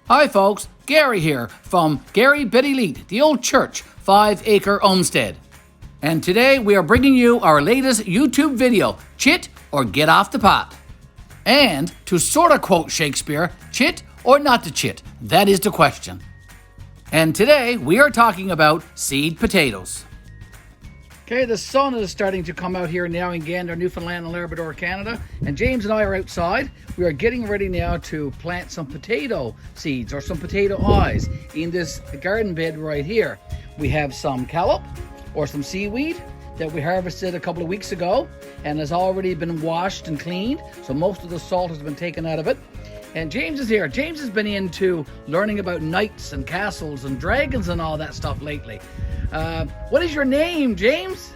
Hi folks, Gary here from Gary Betty Leet, the old church, 5-acre homestead. And today we are bringing you our latest YouTube video, Chit or Get Off the Pot. And to sort of quote Shakespeare, chit or not to chit, that is the question. And today we are talking about seed potatoes. Okay, the sun is starting to come out here now in Gander, Newfoundland and Labrador, Canada. And James and I are outside. We are getting ready now to plant some potato seeds or some potato eyes in this garden bed right here. We have some callop or some seaweed that we harvested a couple of weeks ago and has already been washed and cleaned. So most of the salt has been taken out of it. And James is here. James has been into learning about knights and castles and dragons and all that stuff lately. What is your name, James?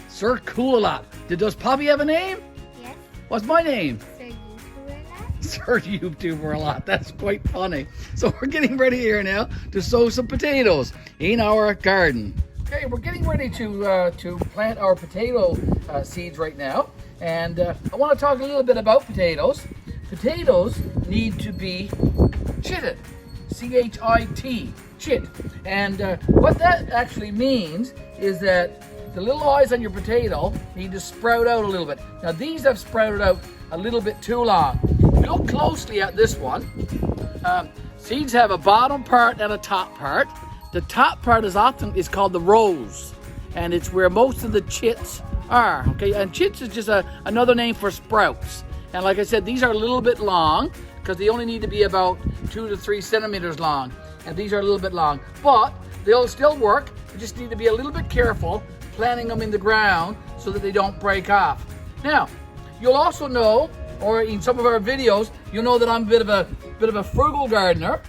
Sir Cool-a-lot. Does Poppy have a name? Yes. What's my name? Sir YouTuber-a-lot. Sir YouTuber-a-lot. That's quite funny. So we're getting ready here now to sow some potatoes in our garden. Okay, we're getting ready to plant our potato seeds right now. And I want to talk a little bit about potatoes. Potatoes need to be chitted. C-H-I-T. Chit. And what that actually means is that the little eyes on your potato need to sprout out a little bit. Now these have sprouted out a little bit too long. If you look closely at this one, seeds have a bottom part and a top part. The top part is called the rose, and it's where most of the chits are. Okay, and chits is just another name for sprouts. And like I said, these are a little bit long because they only need to be about 2 to 3 centimeters long. And these are a little bit long, but they'll still work. You just need to be a little bit careful planting them in the ground so that they don't break off. Now, you'll also know, or in some of our videos, you'll know that I'm a bit of a frugal gardener.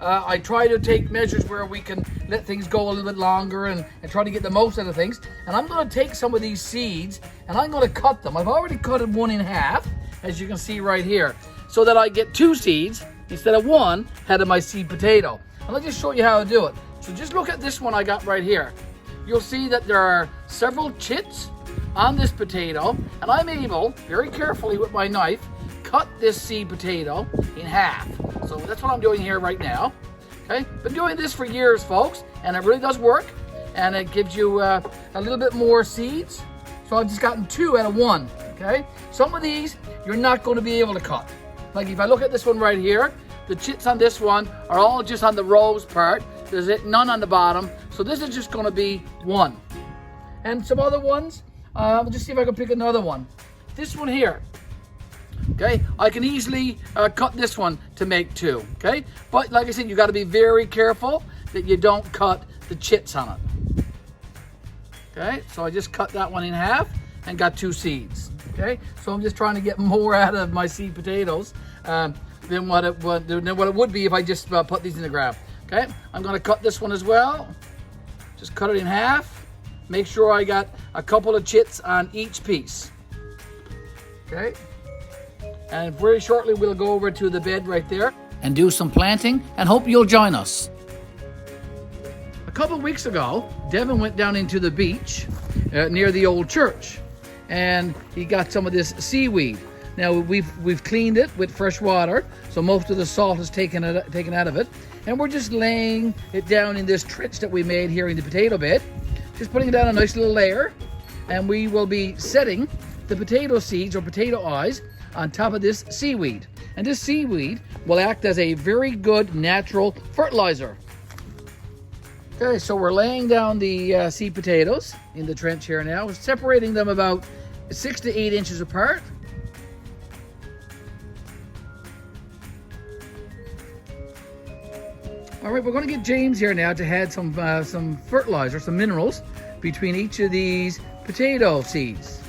I try to take measures where we can let things go a little bit longer and try to get the most out of things. And I'm going to take some of these seeds and I'm going to cut them. I've already cut one in half, as you can see right here, so that I get 2 seeds instead of 1 head of my seed potato. And I'll just show you how to do it. So just look at this one I got right here. You'll see that there are several chits on this potato, and I'm able, very carefully with my knife, cut this seed potato in half. So that's what I'm doing here right now. Okay, been doing this for years, folks, and it really does work, and it gives you a little bit more seeds. So I've just gotten 2 out of 1. Okay, some of these you're not going to be able to cut. Like if I look at this one right here, the chits on this one are all just on the rose part. There's none on the bottom. So this is just going to be 1. And some other ones, we'll just see if I can pick another one. This one here. Okay, I can easily cut this one to make 2. Okay, but like I said, you got to be very careful that you don't cut the chits on it. Okay, so I just cut that one in half and got 2 seeds. Okay, so I'm just trying to get more out of my seed potatoes than what it would be if I just put these in the ground. Okay, I'm going to cut this one as well. Just cut it in half. Make sure I got a couple of chits on each piece. Okay, and very shortly we'll go over to the bed right there and do some planting, and hope you'll join us. A couple of weeks ago, Devin went down into the beach near the old church, and he got some of this seaweed. Now we've cleaned it with fresh water, so most of the salt is taken out of it, and we're just laying it down in this trench that we made here in the potato bed, just putting down a nice little layer, and we will be setting the potato seeds or potato eyes on top of this seaweed. And this seaweed will act as a very good natural fertilizer. Okay, so we're laying down the seed potatoes in the trench here now. We're separating them about 6 to 8 inches apart. All right, we're going to get James here now to add some fertilizer, some minerals between each of these potato seeds.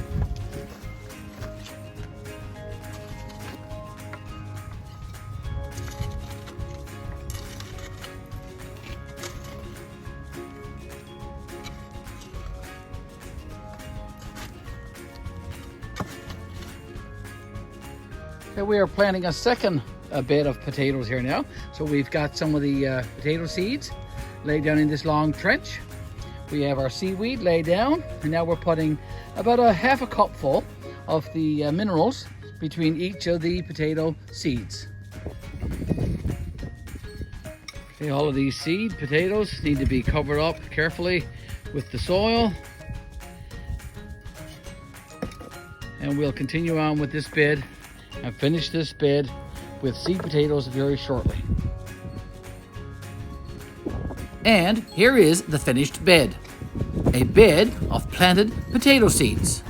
Okay, we are planting a second bed of potatoes here now. So we've got some of the potato seeds laid down in this long trench. We have our seaweed laid down, and now we're putting about a half a cup full of the minerals between each of the potato seeds. Okay, all of these seed potatoes need to be covered up carefully with the soil. And we'll continue on with this bed and finish this bed with seed potatoes very shortly. And here is the finished bed. A bed of planted potato seeds.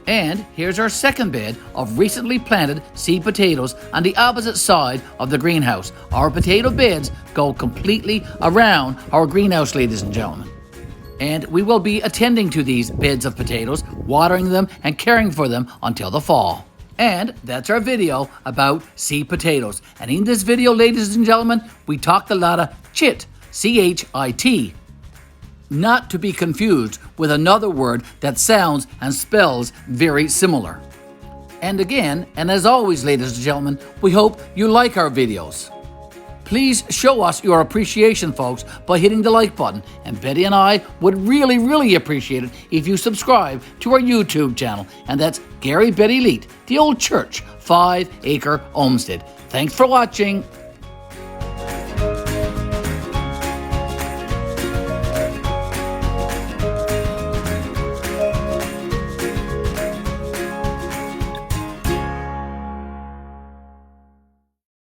And here's our second bed of recently planted seed potatoes on the opposite side of the greenhouse. Our potato beds go completely around our greenhouse, ladies and gentlemen. And we will be attending to these beds of potatoes, watering them and caring for them until the fall. And that's our video about seed potatoes. And in this video, ladies and gentlemen, we talked a lot of chit, C-H-I-T. Not to be confused with another word that sounds and spells very similar. And again, and as always, ladies and gentlemen, we hope you like our videos. Please show us your appreciation, folks, by hitting the like button. And Betty and I would really appreciate it if you subscribe to our YouTube channel. And that's Gary Betty Leet, the Old Church, 5 Acre Homestead. Thanks for watching.